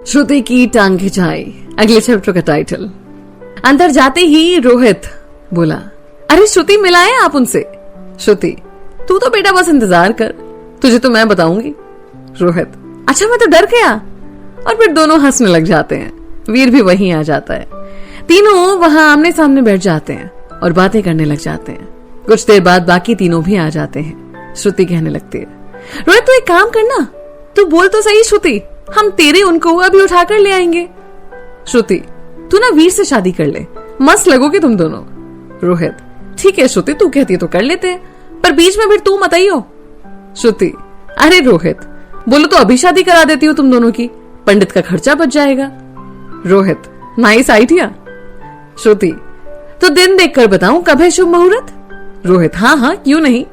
श्रुति की टांग खिंचाई, अगले चैप्टर का टाइटल। अंदर जाते ही रोहित बोला, अरे श्रुति मिलाए आप उनसे। श्रुति, तू तो बेटा बस इंतजार कर, तुझे तो मैं बताऊंगी। रोहित, अच्छा मैं तो डर गया। और फिर दोनों हंसने लग जाते हैं। वीर भी वहीं आ जाता है। तीनों वहां आमने सामने बैठ जाते हैं और बातें करने लग जाते हैं। कुछ देर बाद बाकी तीनों भी आ जाते हैं। श्रुति कहने लगती है, रोहित तू एक काम करना, तू बोल तो सही श्रुति, हम तेरे उनको अभी उठाकर ले आएंगे। श्रुति, तू ना वीर से शादी कर ले, मस्त लगोगे तुम दोनों। रोहित, ठीक है श्रुति, तू कहती है तो कर लेते हैं, पर बीच में फिर तू मत आइयो। श्रुति, अरे रोहित, बोलो तो अभी शादी करा देती हूँ तुम दोनों की, पंडित का खर्चा बच जाएगा। Rohit, nice idea. श्रुति, तो दिन देखकर बताऊं कब है शुभ मुहूर्त। रोहित, हाँ हाँ क्यों नहीं।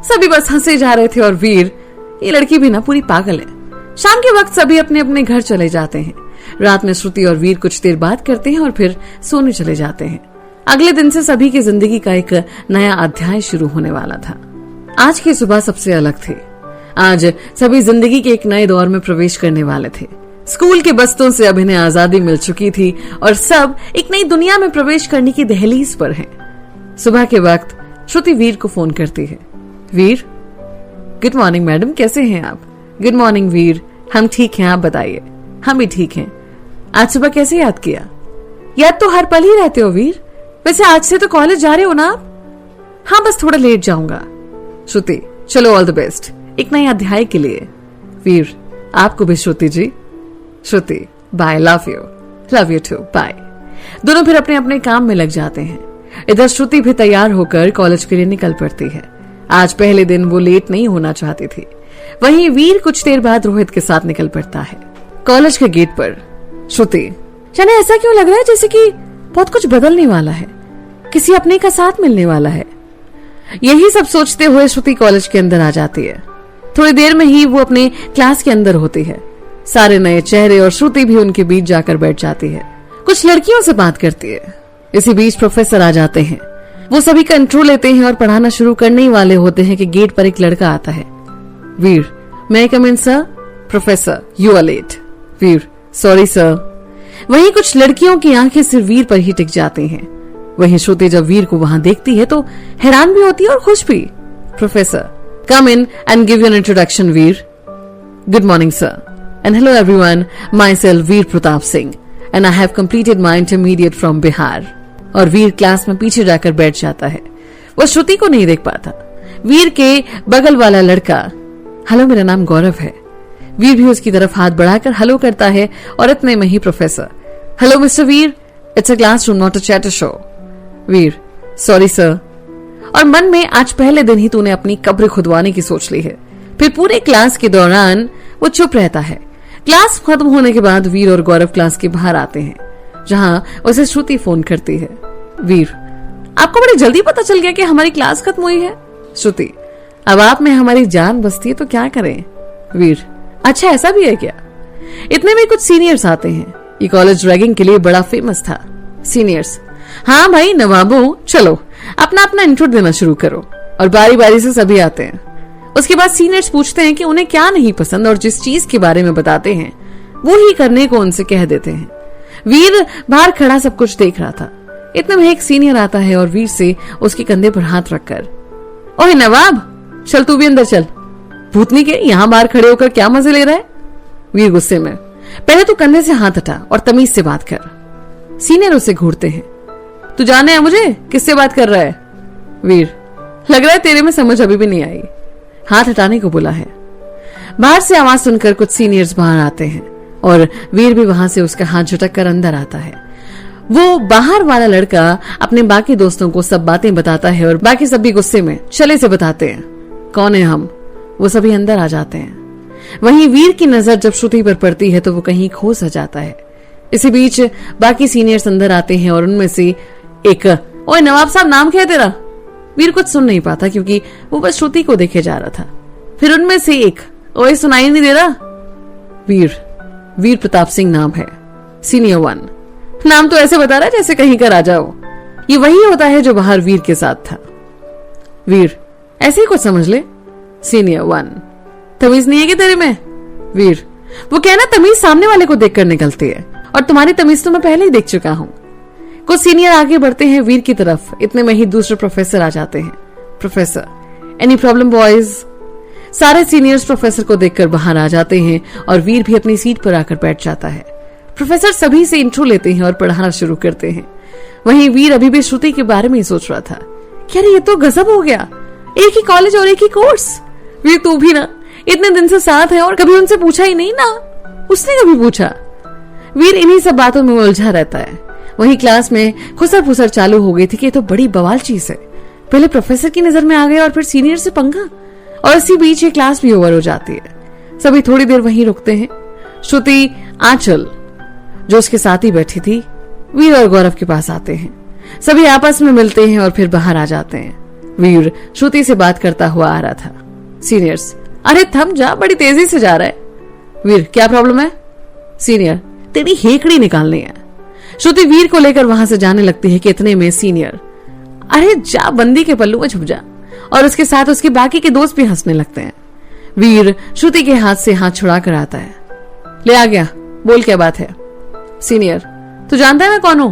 सभी बस हंसे जा रहे थे और वीर, ये लड़की भी ना पूरी पागल है। शाम के वक्त सभी अपने अपने घर चले जाते हैं। रात में श्रुति और वीर कुछ देर बात करते हैं और फिर सोने चले जाते हैं। अगले दिन से सभी की जिंदगी का एक नया अध्याय शुरू होने वाला था। आज की सुबह सबसे अलग थी। आज सभी जिंदगी के एक नए दौर में प्रवेश करने वाले थे। स्कूल के बस्तों से अब इन्हें आजादी मिल चुकी थी और सब एक नई दुनिया में प्रवेश करने की दहलीज पर हैं। सुबह के वक्त श्रुति वीर को फोन करती है। वीर, गुड मॉर्निंग मैडम, कैसे हैं आप। गुड मॉर्निंग वीर, हम ठीक हैं, आप बताइए। हम भी ठीक हैं। आज सुबह कैसे याद किया। याद तो हर पल ही रहते हो वीर, वैसे आज से तो कॉलेज जा रहे हो ना आप। हाँ बस थोड़ा लेट जाऊंगा। श्रुति, चलो ऑल द बेस्ट एक नए अध्याय के लिए। वीर, आपको भी Shruti ji. Shruti, bye, love you too, bye. दोनों फिर अपने अपने काम में लग जाते हैं। इधर श्रुति भी तैयार होकर कॉलेज के लिए निकल पड़ती है। आज पहले दिन वो लेट नहीं होना चाहती थी। वहीं वीर कुछ देर बाद रोहित के साथ निकल पड़ता है। कॉलेज के गेट पर श्रुति, जाने ऐसा क्यों लग रहा है जैसे कि बहुत कुछ बदलने वाला है, किसी अपने का साथ मिलने वाला है। यही सब सोचते हुए श्रुति कॉलेज के अंदर आ जाती है। थोड़ी देर में ही वो अपने क्लास के अंदर होती है। सारे नए चेहरे और श्रुति भी उनके बीच जाकर बैठ जाती है। कुछ लड़कियों से बात करती है। इसी बीच प्रोफेसर आ जाते हैं। वो सभी का इंट्रो लेते हैं और पढ़ाना शुरू करने ही वाले होते हैं कि गेट पर एक लड़का आता है। Veer, may I come in sir. Professor, you are late. Veer, sorry sir. वहीं कुछ लड़कियों की आंखें सिर्फ वीर पर ही टिक जाती हैं। वहीं श्रुति जब वीर को वहां देखती है तो हैरान भी होती है और खुश भी। Professor, come in and give you an introduction Veer. Good morning sir and hello everyone, my self Veer Pratap Singh and I have completed my intermediate from Bihar. और वीर क्लास में पीछे जाकर बैठ जाता है। वो श्रुति को नहीं देख पाता। वीर के बगल वाला लड़का, हेलो मेरा नाम गौरव है। वीर भी उसकी तरफ हाथ बढ़ाकर हेलो करता है और इतने में ही professor, hello mister Veer, it's a classroom not a chatter show. Veer, sorry sir. और मन में आज पहले दिन ही तूने अपनी कब्र खुदवाने की सोच ली है। फिर पूरे क्लास के दौरान वो चुप रहता है। क्लास खत्म होने के बाद वीर और गौरव क्लास के बाहर आते हैं, जहां उसे श्रुति फोन करती है। वीर, आपको बड़ी जल्दी पता चल गया कि हमारी क्लास खत्म हुई है। श्रुति, अब आप में हमारी जान बसती है तो क्या करें। वीर, अच्छा ऐसा भी है क्या। इतने में कुछ सीनियर्स आते हैं। ये कॉलेज रैगिंग के लिए बड़ा फेमस था। सीनियर्स, हाँ भाई नवाबों, चलो अपना अपना इंट्रो देना शुरू करो। और बारी बारी से सभी आते हैं। उसके बाद सीनियर्स पूछते हैं कि उन्हें क्या नहीं पसंद और जिस चीज के बारे में बताते हैं वो ही करने को उनसे कह देते हैं। वीर बाहर खड़ा सब कुछ देख रहा था। इतने में एक सीनियर आता है और वीर से उसके कंधे पर हाथ रखकर, ओए नवाब, चल तू भी अंदर चल। भूतनी के यहाँ बाहर खड़े होकर क्या मजे ले रहा है। वीर गुस्से में, पहले तू कंधे से हाथ हटा और तमीज से बात कर। सीनियर उसे घूरते हैं, तू जाने है मुझे किससे बात कर रहा है। वीर, लग रहा है तेरे में समझ अभी भी नहीं आई। हाथ हटाने को बोला है। बाहर से आवाज सुनकर कुछ सीनियर्स बाहर आते हैं और वीर भी वहां से उसका हाथ झटक कर अंदर आता है। वो बाहर वाला लड़का अपने बाकी दोस्तों को सब बातें बताता है और बाकी सभी गुस्से में चले से बताते हैं, कौन है हम। वो सभी अंदर आ जाते हैं। वहीं वीर की नजर जब श्रुति पर पड़ती है तो वो कहीं खो सा जाता है। इसी बीच बाकी सीनियर्स अंदर आते हैं और उनमें से एक, ओए नवाब साहब, नाम क्या है तेरा। वीर कुछ सुन नहीं पाता क्योंकि वो बस श्रुति को देखे जा रहा था। फिर उनमें से एक, ओए सुनाई नहीं दे रहा। वीर प्रताप सिंह नाम है, सीनियर 1। नाम तो ऐसे बता रहा है जैसे कहीं का राजा हो। ये वही होता है जो बाहर वीर के साथ था। वीर, ऐसे ही कुछ समझ ले। सीनियर 1, तमीज नहीं है कि तेरे में। वीर, वो कहना तमीज सामने वाले को देखकर निकलती है, और तुम्हारी तमीज तो मैं पहले ही देख चुका हूं। कुछ सीनियर आगे बढ़ते हैं वीर की तरफ, इतने में ही दूसरे प्रोफेसर आ जाते हैं। Professor, any problem boys? सारे सीनियर्स प्रोफेसर को देखकर बाहर आ जाते हैं और वीर भी अपनी सीट पर आकर बैठ जाता है। प्रोफेसर सभी से इंट्रो लेते हैं और पढ़ाना शुरू करते हैं। वहीं वीर अभी भी श्रुति के बारे में ही सोच रहा था कि अरे ये तो गजब हो गया, एक ही कॉलेज और एक ही कोर्स। वीर तू भी ना इतने दिन से साथ है और कभी उनसे पूछा ही नहीं ना, उसने कभी पूछा? वीर इन्हीं सब बातों में उलझा रहता है। वहीं क्लास में खुसर फुसर चालू हो गई थी कि ये तो बड़ी बवाल चीज है। पहले प्रोफेसर की नजर में आ गया और फिर सीनियर से पंगा, और इसी बीच ये क्लास भी ओवर हो जाती है। सभी थोड़ी देर वहीं रुकते हैं। श्रुति, आंचल जो उसके साथ ही बैठी थी, वीर और गौरव के पास आते हैं। सभी आपस में मिलते हैं और फिर बाहर आ जाते हैं। वीर श्रुति से बात करता हुआ आ रहा था। सीनियर्स, अरे थम जा, बड़ी तेजी से जा रहा है। वीर, क्या प्रॉब्लम है? सीनियर, तेरी हेकड़ी निकालनी है। श्रुति वीर को लेकर वहां से जाने लगती है कि इतने में सीनियर, अरे जा बंदी के पल्लू में छुप जा, और उसके साथ उसके बाकी के दोस्त भी हंसने लगते हैं। वीर श्रुति के हाथ से हाथ छुड़ा कर आता है। ले आ गया, बोल क्या बात है? सीनियर, तू जानता है मैं कौन हूं?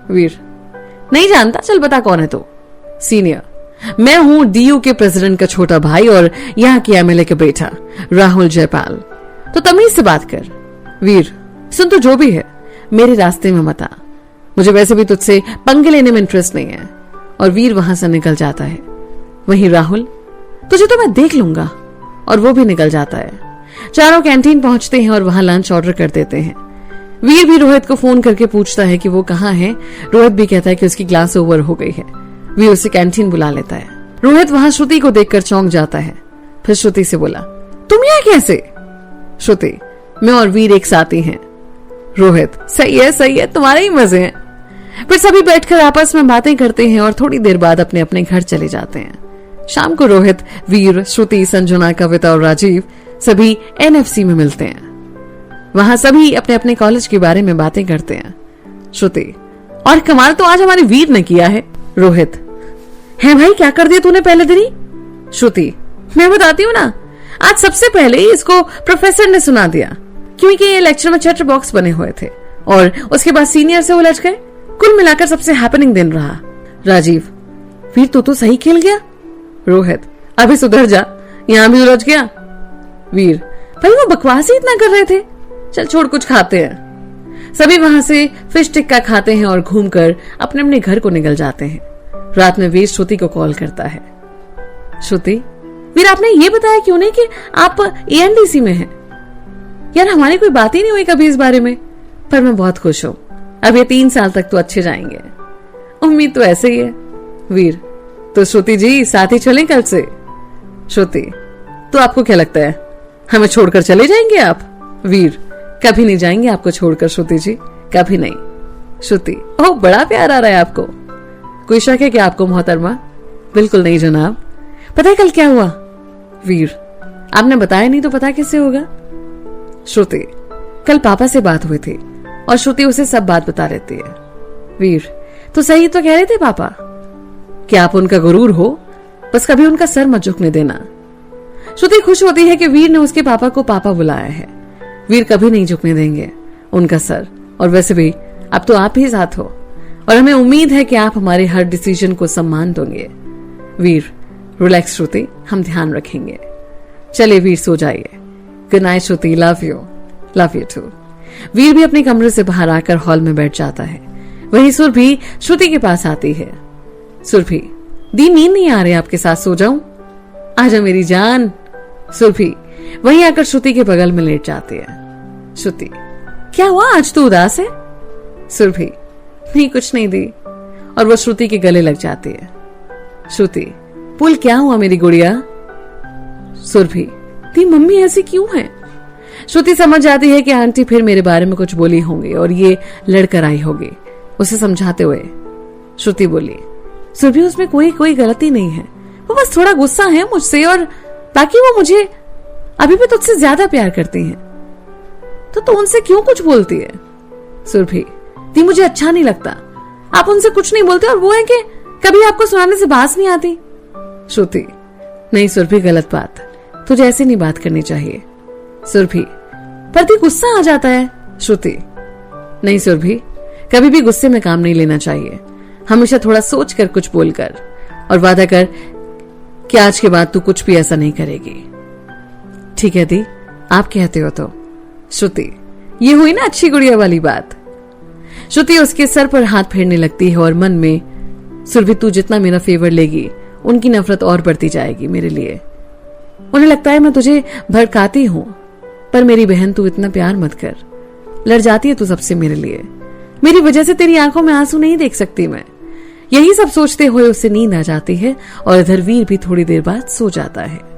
वीर, नहीं जानता, चल बता कौन है तू? सीनियर, मैं हूं डीयू के प्रेसिडेंट का छोटा भाई और यहाँ के एमएलए का बेटा राहुल जयपाल। तो तमीज से बात कर। वीर, सुन तो जो भी है, मेरे रास्ते में मत आ, मुझे वैसे भी तुझसे पंगे लेने में इंटरेस्ट नहीं है। और वीर वहां से निकल जाता है। वहीं राहुल, तुझे तो मैं देख लूंगा, और वो भी निकल जाता है। चारों कैंटीन पहुंचते हैं और वहां लंच ऑर्डर कर देते हैं। वीर भी रोहित को फोन करके पूछता है कि वो कहाँ है। रोहित भी कहता है कि उसकी क्लास ओवर हो गई है। वीर उसे कैंटीन बुला लेता है। रोहित वहां श्रुति को देखकर चौंक जाता है। फिर श्रुति से बोला, तुम यहाँ कैसे? श्रुति, मैं और वीर एक साथ ही हैं। रोहित, सही है, तुम्हारे ही मजे हैं। फिर सभी बैठकर आपस में बातें करते हैं और थोड़ी देर बाद अपने अपने घर चले जाते हैं। शाम को रोहित, वीर, श्रुति, संजना, कविता और राजीव सभी एनएफसी में मिलते हैं। वहां सभी अपने अपने कॉलेज के बारे में बातें करते हैं। श्रुति, और कमाल तो आज हमारे वीर ने किया है। रोहित, है भाई, क्या कर दिया तूने पहले दिन ही? श्रुति, मैं बताती हूँ ना, आज सबसे पहले इसको प्रोफेसर ने सुना दिया, क्योंकि ये लेक्चर में चैटर बॉक्स बने हुए थे, और उसके बाद सीनियर से उलझ गए। कुल मिलाकर सबसे हैपनिंग दिन रहा। राजीव, वीर तू तो सही खेल गया। रोहित, अभी सुधर जा, यहां भी उलझ गया। वीर, भाई वो बकवास ही इतना कर रहे थे, चल छोड़ कुछ खाते हैं। सभी वहां से फिश टिक्का खाते हैं और घूमकर अपने अपने घर को निकल जाते हैं। रात में वीर श्रुति को कॉल करता है। श्रुति, वीर आपने ये बताया क्यों नहीं कि आप एएनडीसी में हैं? यार हमारी कोई बात ही नहीं हुई कभी इस बारे में, पर मैं बहुत खुश हूं। अब ये 3 साल तक तो अच्छे जाएंगे। उम्मीद तो ऐसे ही है। वीर, तो श्रुति जी साथ ही चलें कल से? श्रुति, तो आपको क्या लगता है हमें छोड़कर चले जाएंगे आप? वीर, कभी नहीं जाएंगे आपको छोड़कर श्रुति जी, कभी नहीं। श्रुति, ओह बड़ा प्यार आ रहा है आपको। कोई शक है क्या आपको मोहतरमा? बिल्कुल नहीं जनाब। पता है कल क्या हुआ? वीर, आपने बताया नहीं तो पता कैसे होगा? श्रुति, कल पापा से बात हुई थी और श्रुति उसे सब बात बता देती है। वीर, तो सही तो कह रहे थे पापा कि आप उनका गुरूर हो, बस कभी उनका सर मत झुकने देना। श्रुति खुश होती है कि वीर ने उसके पापा को पापा बुलाया है। वीर कभी नहीं झुकने देंगे उनका सर, और वैसे भी अब तो आप ही साथ हो और हमें उम्मीद है कि आप हमारे हर डिसीजन को सम्मान दोगे। वीर, रिलैक्स श्रुति, हम ध्यान रखेंगे। चलिए वीर सो जाइए। Good night Shruti, love you too. Veer भी अपने कमरे से बाहर आकर हॉल में बैठ जाता है। वहीं सुरभि श्रुति के पास आती है। सुरभि, दी नींद नहीं आ रही आपके साथ सो जाऊं? आजा मेरी जान। सुरभि वहीं आकर श्रुति के बगल में लेट जाती है। श्रुति, क्या हुआ, आज तो उदास है? सुरभि, नहीं कुछ नहीं दी, और वो श्रुति के गले लग जाती है। श्रुति, पुल क्या हुआ मेरी गुड़िया? सुरभि, दी मम्मी ऐसी क्यों है? श्रुति समझ जाती है कि आंटी फिर मेरे बारे में कुछ बोली होंगी और ये लड़कर आई होगी। उसे समझाते हुए श्रुति बोली, सुरभि उसमें कोई गलती नहीं है, वो बस थोड़ा गुस्सा है मुझसे, और बाकी वो मुझे अभी भी तुझसे ज्यादा प्यार करती हैं। तो तू उनसे क्यों कुछ बोलती है? सुरभि, दी मुझे अच्छा नहीं लगता, आप उनसे कुछ नहीं बोलते, और वो है कि कभी आपको सुनाने से बात नहीं आती। श्रुति, नहीं सुरभि, गलत बात, तुझे ऐसे नहीं बात करनी चाहिए। सुरभि, पर गुस्सा आ जाता है। श्रुति, नहीं सुरभि, कभी भी गुस्से में काम नहीं लेना चाहिए। हमेशा थोड़ा सोच कर कुछ बोलकर, और वादा कर कि आज के बाद तू कुछ भी ऐसा नहीं करेगी। ठीक है दी, आप कहते हो तो। श्रुति, ये हुई ना अच्छी गुड़िया वाली बात। श्रुति उसके सर पर हाथ फेरने लगती है और मन में, सुरभि तू जितना मेरा फेवर लेगी उनकी नफरत और बढ़ती जाएगी मेरे लिए। उन्हें लगता है मैं तुझे भड़काती हूं, पर मेरी बहन तू इतना प्यार मत कर। लड़ जाती है तू सबसे मेरे लिए। मेरी वजह से तेरी आंखों में आंसू नहीं देख सकती मैं। यही सब सोचते हुए उसे नींद आ जाती है और इधर वीर भी थोड़ी देर बाद सो जाता है।